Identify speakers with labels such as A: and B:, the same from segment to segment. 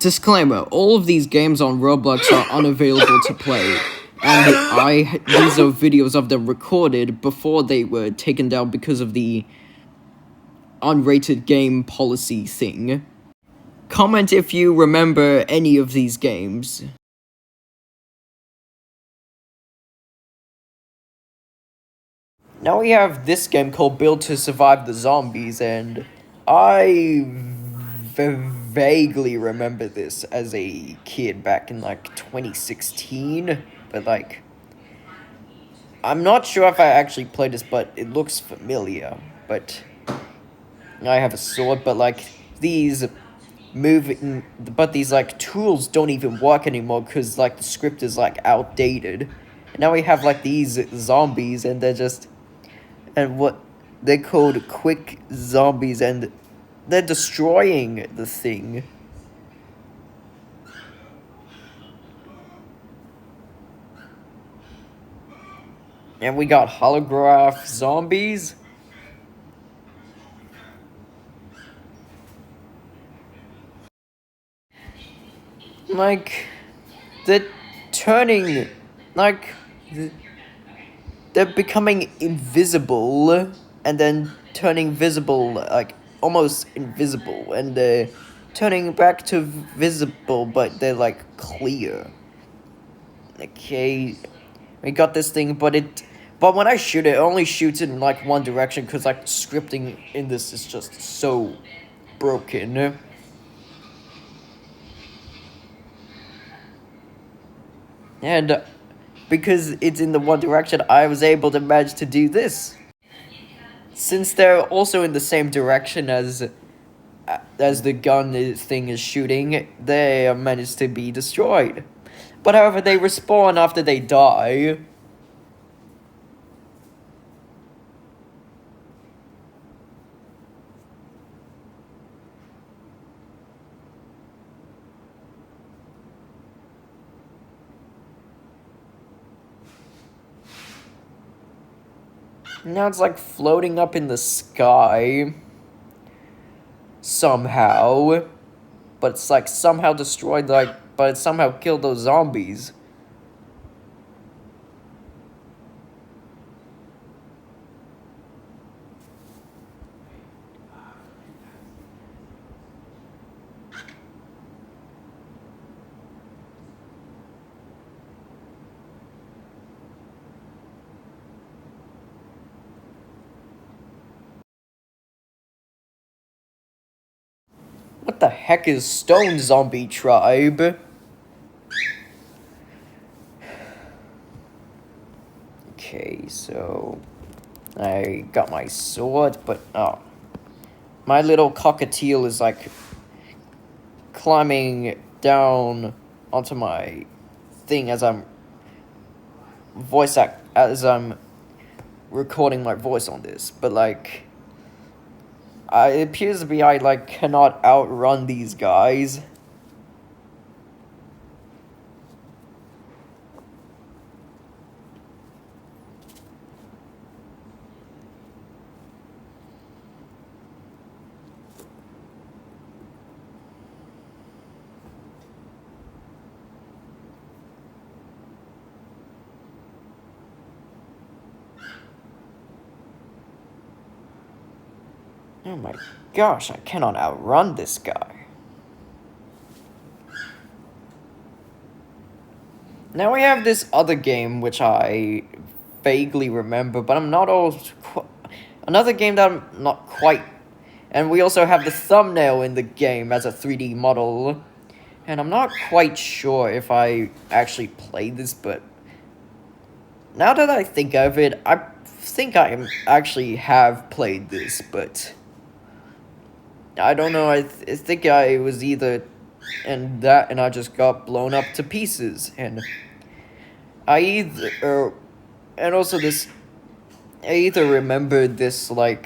A: Disclaimer, all of these games on Roblox are unavailable to play, and these are videos of them recorded before they were taken down because of the unrated game policy thing. Comment if you remember any of these games. Now we have this game called Build to Survive the Zombies, and I vaguely remember this as a kid back in, 2016, but, I'm not sure if I actually played this, but it looks familiar, but I have a sword, but, these tools don't even work anymore, because, the script is, outdated, and now we have, these zombies, and they're called quick zombies, and they're destroying the thing. And we got holograph zombies. They're turning, they're becoming invisible, and then turning visible, almost invisible, and they're turning back to visible, but they're, clear. Okay, we got this thing, but when I shoot it only shoots in, one direction, because, scripting in this is just so broken. And because it's in the one direction, I was able to manage to do this. Since they're also in the same direction as the gun thing is shooting, they managed to be destroyed. But however, they respawn after they die. Now it's floating up in the sky. Somehow. But it's somehow destroyed, but it somehow killed those zombies. What the heck is Stone Zombie Tribe? Okay, so I got my sword, but my little cockatiel is climbing down onto my thing as I'm recording my voice on this, but it appears to be I cannot outrun these guys. Oh my gosh, I cannot outrun this guy. Now we have this other game, which I vaguely remember, but I'm not another game that I'm not quite... And we also have the thumbnail in the game as a 3D model. And I'm not quite sure if I actually played this, but... Now that I think of it, I think I actually have played this, but... I don't know, I think I was either... And I just got blown up to pieces, and... I either remembered this, I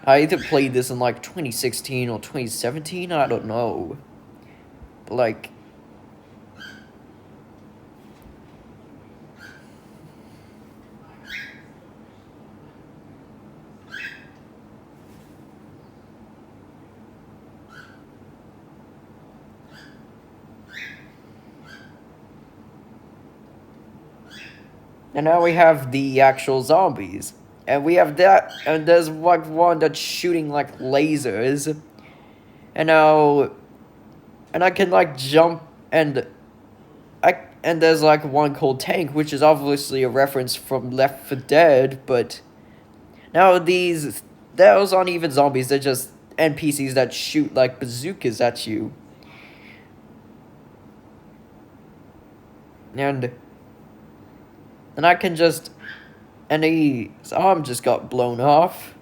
A: either played this in, 2016 or 2017, I don't know. But, And now we have the actual zombies. And we have that, and there's like one that's shooting like lasers. And now, and I can like jump, and there's like one called Tank, which is obviously a reference from Left 4 Dead, but now those aren't even zombies, they're just NPCs that shoot like bazookas at you. And I can just, and his arm just got blown off.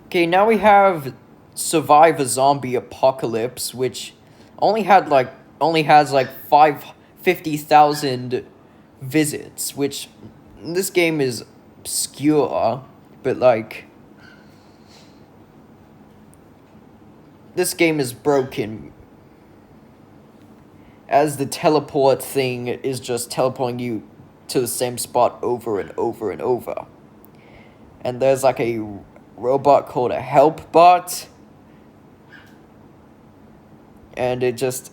A: Okay, now we have Survive a Zombie Apocalypse, which only has like 50,000 visits, which this game is obscure, but like this game is broken, as the teleport thing is just teleporting you to the same spot over and over and over. And there's like a robot called a help bot, and it just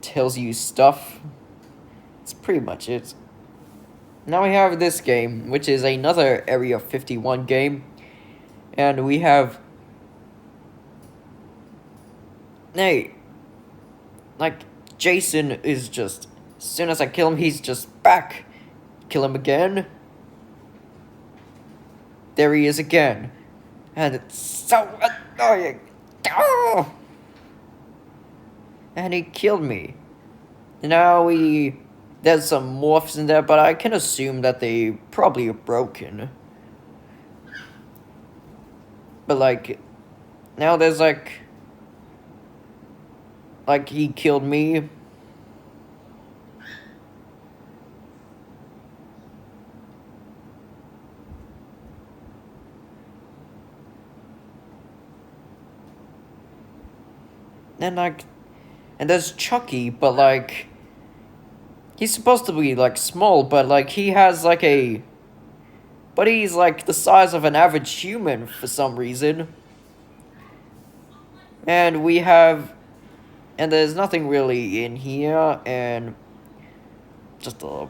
A: tells you stuff. It's pretty much it. Now we have this game, which is another Area 51 game, and we have, hey, like, Jason is just, as soon as I kill him, he's just back. Kill him again. There he is again. And it's so annoying. Oh! And he killed me. Now there's some morphs in there, but I can assume that they probably are broken. But like, now there's like he killed me. And there's Chucky, but like, he's supposed to be like small, but like he's like the size of an average human for some reason. And there's nothing really in here, and just a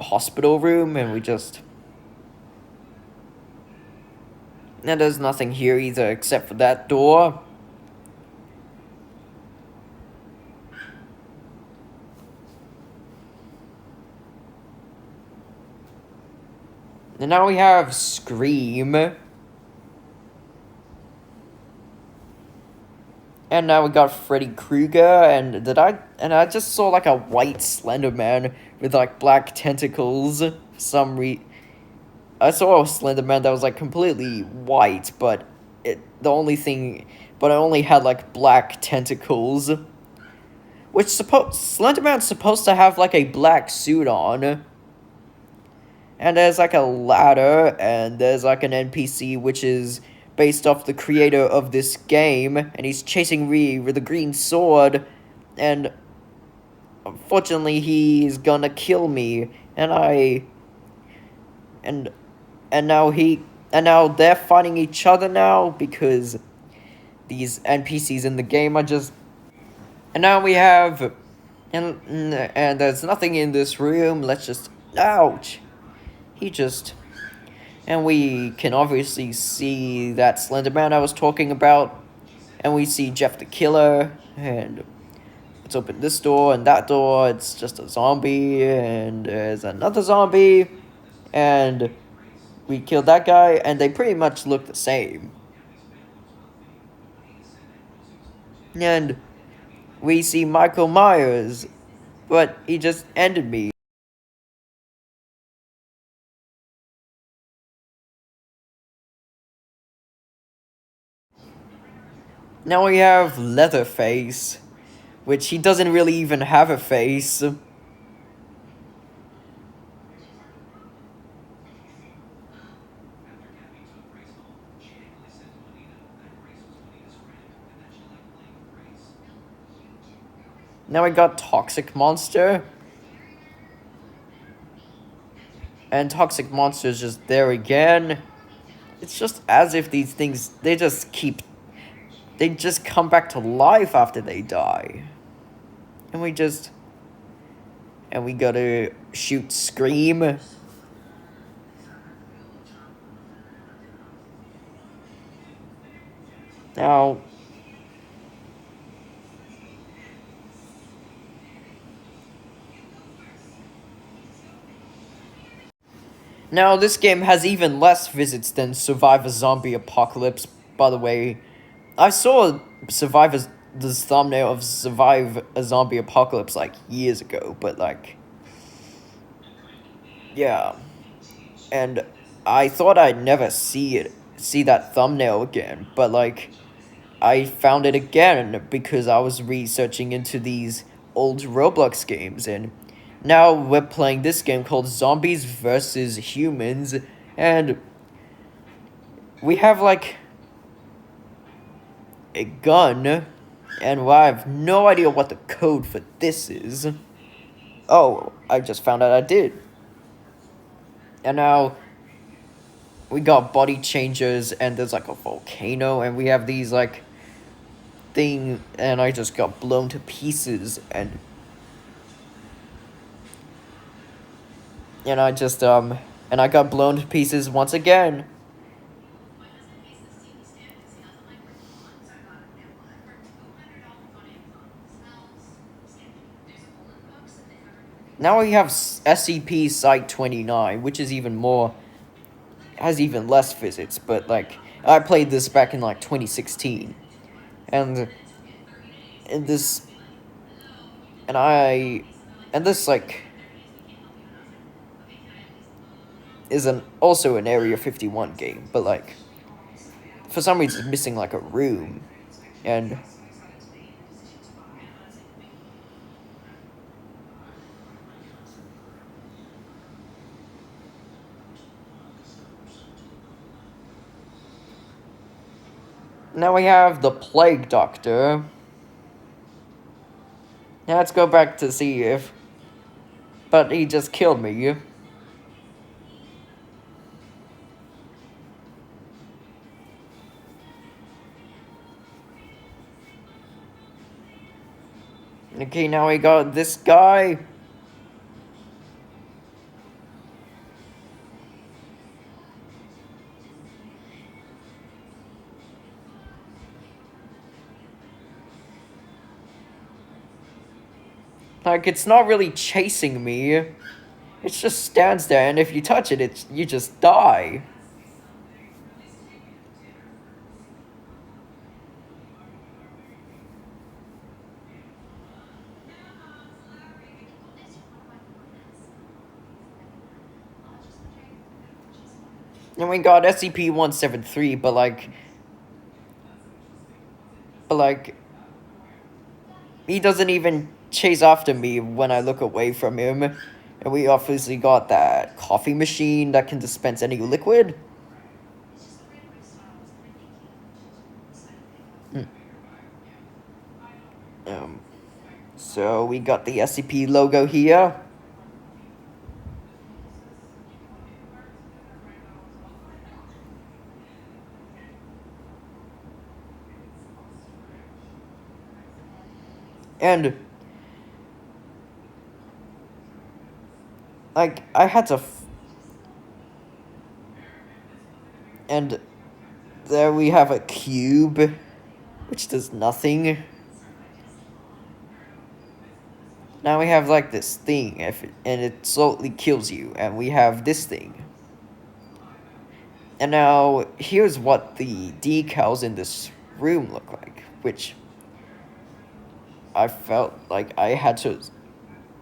A: hospital room, and there's nothing here either except for that door. And now we have Scream. And now we got Freddy Krueger, and I just saw like a white Slender Man with like black tentacles. I saw a Slender Man that was like completely white, but it only had like black tentacles. Slender Man's supposed to have like a black suit on. And there's like a ladder, and there's like an NPC which is based off the creator of this game, and he's chasing me with a green sword, and unfortunately he's gonna kill me, and now they're fighting each other now because these NPCs in the game are just, and now we have, and there's nothing in this room. Let's just, ouch. And we can obviously see that Slender Man I was talking about. And we see Jeff the Killer. And let's open this door and that door. It's just a zombie. And there's another zombie. And we killed that guy. And they pretty much look the same. And we see Michael Myers. But he just ended me. Now we have Leatherface, which he doesn't really even have a face. Now we got Toxic Monster. And Toxic Monster is just there again. It's just as if these things, they just come back to life after they die. And we gotta shoot Scream. Now, this game has even less visits than Survive a Zombie Apocalypse, by the way. I saw the thumbnail of Survive a Zombie Apocalypse like years ago, but like, yeah. And I thought I'd never see that thumbnail again, but like, I found it again because I was researching into these old Roblox games, and now we're playing this game called Zombies versus Humans, and we have like a gun, and I have no idea what the code for this is. Oh, I just found out I did. And now we got body changers, and there's like a volcano, and we have these like thing, and I just got blown to pieces, and I got blown to pieces once again. Now we have SCP Site-29, which is has even less visits, but like, I played this back in like 2016, and and this and I and this like is also an Area 51 game, but like, for some reason it's missing like a room, and now we have the Plague Doctor. Now let's go back to see if, but he just killed me. Okay, now we got this guy. Like, it's not really chasing me. It just stands there, and if you touch it, you just die. And we got SCP-173, but like, he doesn't even chase after me when I look away from him. And we obviously got that coffee machine that can dispense any liquid. So we got the SCP logo here. And like, I had to and there we have a cube, which does nothing. Now we have like this thing, and it slowly kills you, and we have this thing. And now here's what the decals in this room look like, which I felt like I had to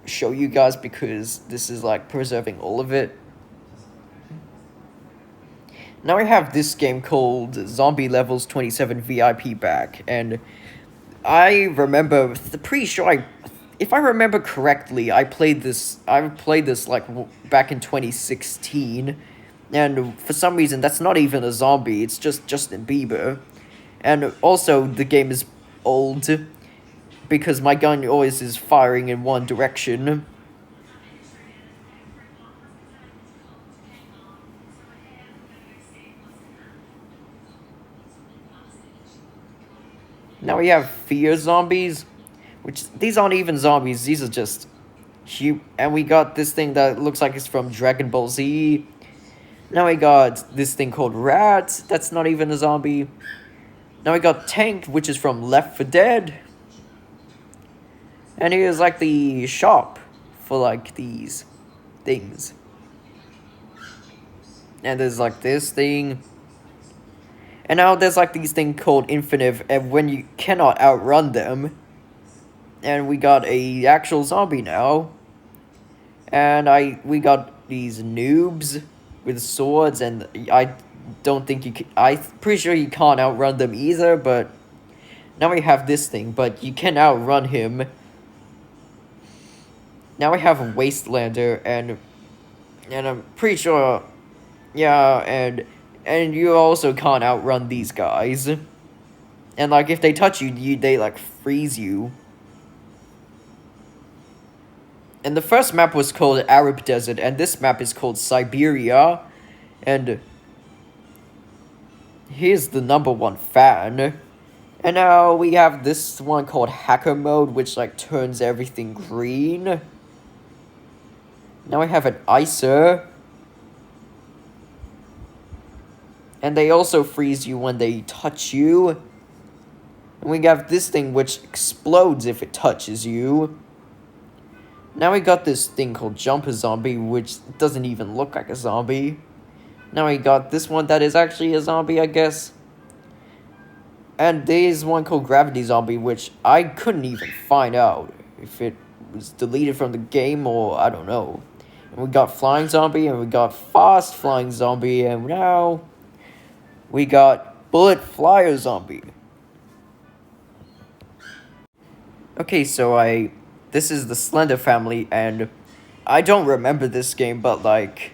A: show you guys because this is like preserving all of it. Now we have this game called Zombie Levels 27 VIP back, and I remember, pretty sure if I remember correctly, I played this like back in 2016, and for some reason that's not even a zombie, it's just Justin Bieber. And also the game is old because my gun always is firing in one direction. Now we have fear zombies, which these aren't even zombies. These are just and we got this thing that looks like it's from Dragon Ball Z. Now we got this thing called Rat. That's not even a zombie. Now we got Tank, which is from Left 4 Dead. And here's like the shop for like these things. And there's like this thing. And now there's like these things called Infinite, and when you cannot outrun them. And we got a actual zombie now. And we got these noobs with swords, and I don't think you can, I'm pretty sure you can't outrun them either, but now we have this thing, but you can outrun him. Now we have a Wastelander, and I'm pretty sure, yeah, and you also can't outrun these guys. And like if they touch you, they like freeze you. And the first map was called Arab Desert, and this map is called Siberia. And here's the #1 fan. And now we have this one called Hacker Mode, which like turns everything green. Now we have an Icer. And they also freeze you when they touch you. And we have this thing which explodes if it touches you. Now we got this thing called Jumper Zombie, which doesn't even look like a zombie. Now we got this one that is actually a zombie, I guess. And there's one called Gravity Zombie, which I couldn't even find out if it was deleted from the game or I don't know. And we got Flying Zombie, and we got Fast Flying Zombie, and now we got Bullet Flyer Zombie. Okay, so this is the Slender family, and I don't remember this game, but like,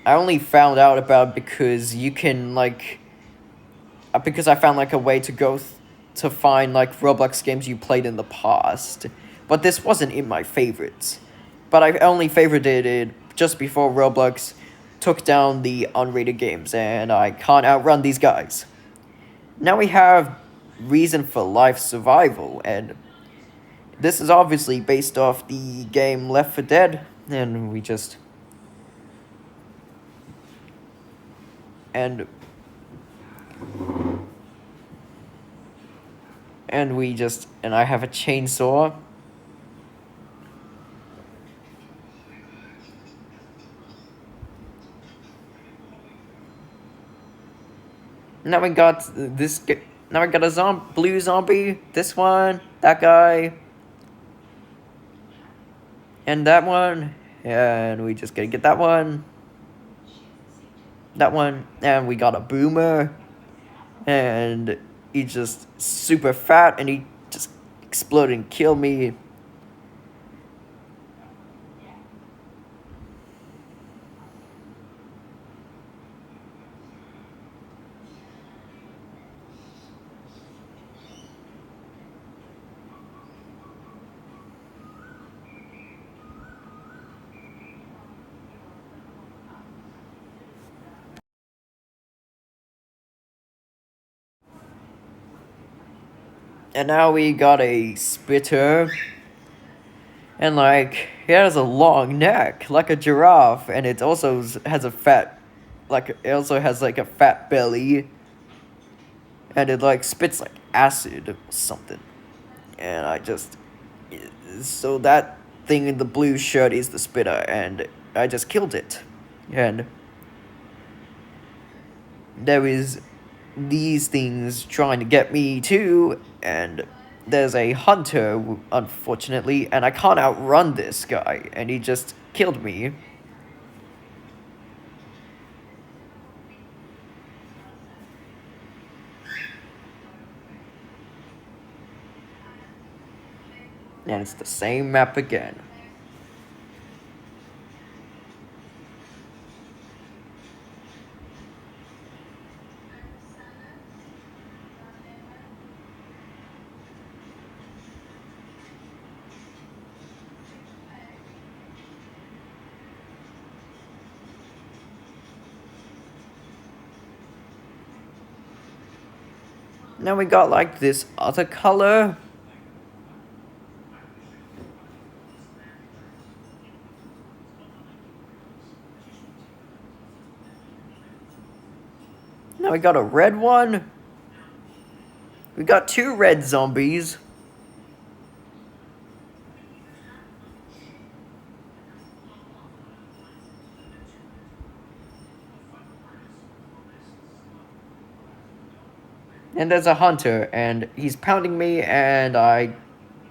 A: I only found out about it because you can like, because I found like a way to go to find like Roblox games you played in the past. But this wasn't in my favorites. But I only favorited it just before Roblox took down the unrated games, and I can't outrun these guys. Now we have Reason for Life Survival, and this is obviously based off the game Left 4 Dead, and we just... And I have a chainsaw. Now we got this. Now we got a blue zombie. This one, that guy, and that one, and we just gotta get that one, and we got a boomer, and he's just super fat, and he just exploded and killed me. And now we got a spitter. And like, he has a long neck, like a giraffe, and it also has a fat, like, it also has like a fat belly. And it like spits like acid or something. And so that thing in the blue shirt is the spitter, and I just killed it. And there is these things trying to get me too, and there's a hunter, unfortunately, and I can't outrun this guy, and he just killed me. And it's the same map again. Now we got like this other color. Now we got a red one. We got 2 red zombies. And there's a hunter, and he's pounding me, and I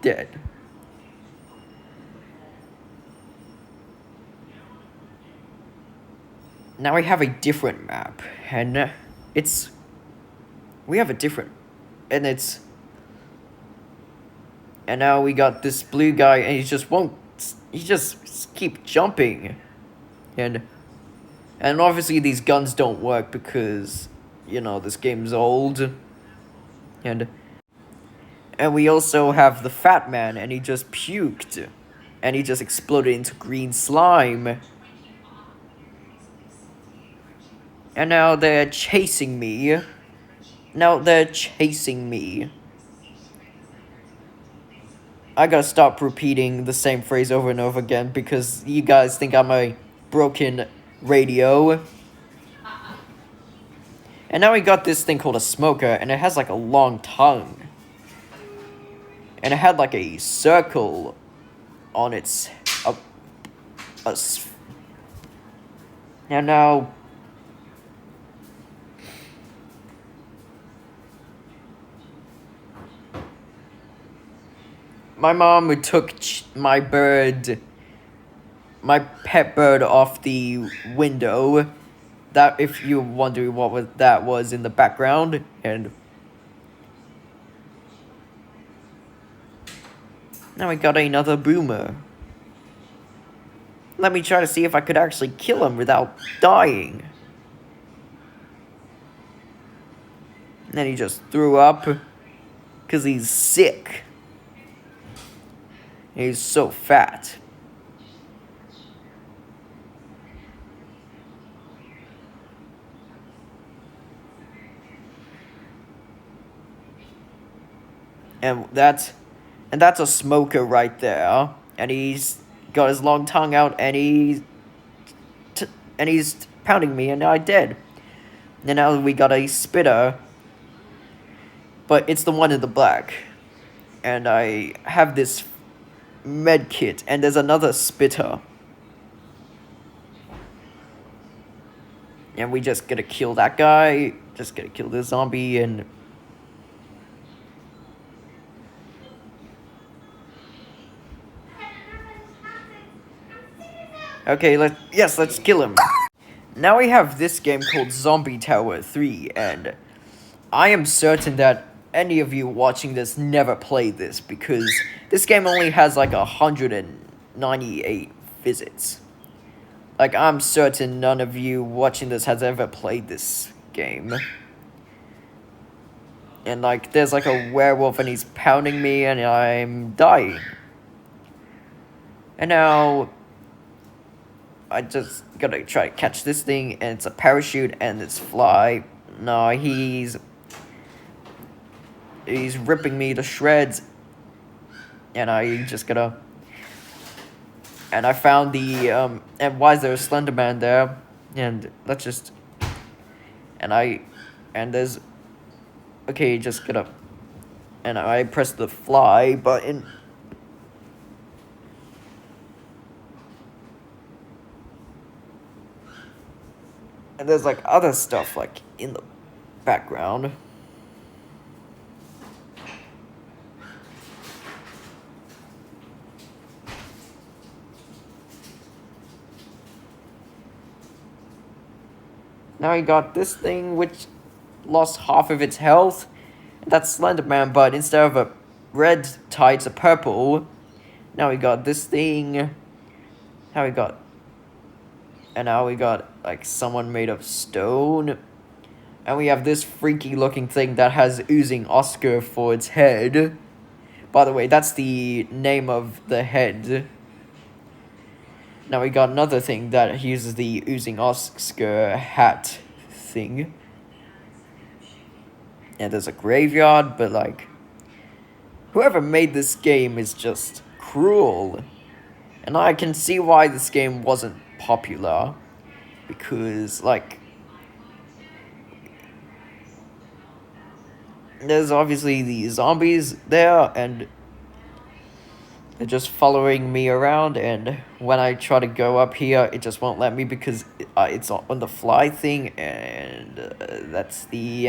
A: dead. Now we have a different map, and we have a different, and it's, and now we got this blue guy, and he just keep jumping, and obviously these guns don't work because, you know, this game's old, and we also have the fat man, and he just puked, and he just exploded into green slime. And now they're chasing me. I gotta stop repeating the same phrase over and over again because you guys think I'm a broken radio. And now we got this thing called a smoker, and it has like a long tongue. And it had like a circle on its... And now... My mom took my pet bird off the window. That, if you're wondering what that was in the background, and now we got another boomer. Let me try to see if I could actually kill him without dying. And then he just threw up because he's sick. He's so fat. And that's a smoker right there. And he's got his long tongue out, and he's pounding me, and now I'm dead. And now we got a spitter, but it's the one in the black. And I have this med kit, and there's another spitter. And we just gotta kill that guy, just gotta kill the zombie, and... Okay, let's kill him. Now we have this game called Zombie Tower 3, and I am certain that any of you watching this never played this, because this game only has like 198 visits. Like, I'm certain none of you watching this has ever played this game. And like, there's like a werewolf, and he's pounding me, and I'm dying. And now I just gotta try to catch this thing, and it's a parachute, and it's fly. No, he's ripping me to shreds, and I just gotta... And I found the, and why is there a Slender Man there? And let's just... And there's... Okay, just gotta... And I press the fly button. And there's like other stuff like in the background. Now I got this thing which lost half of its health. That's Slender Man, but instead of a red tie, it's a purple. Now we got this thing. Now we got... And now we got, like, someone made of stone. And we have this freaky looking thing that has oozing Oscar for its head. By the way, that's the name of the head. Now we got another thing that uses the oozing Oscar hat thing. and there's a graveyard, but like, whoever made this game is just cruel. And I can see why this game wasn't popular, because like, there's obviously these zombies there, and they're just following me around, and when I try to go up here, it just won't let me because it's on the fly thing, and that's the end.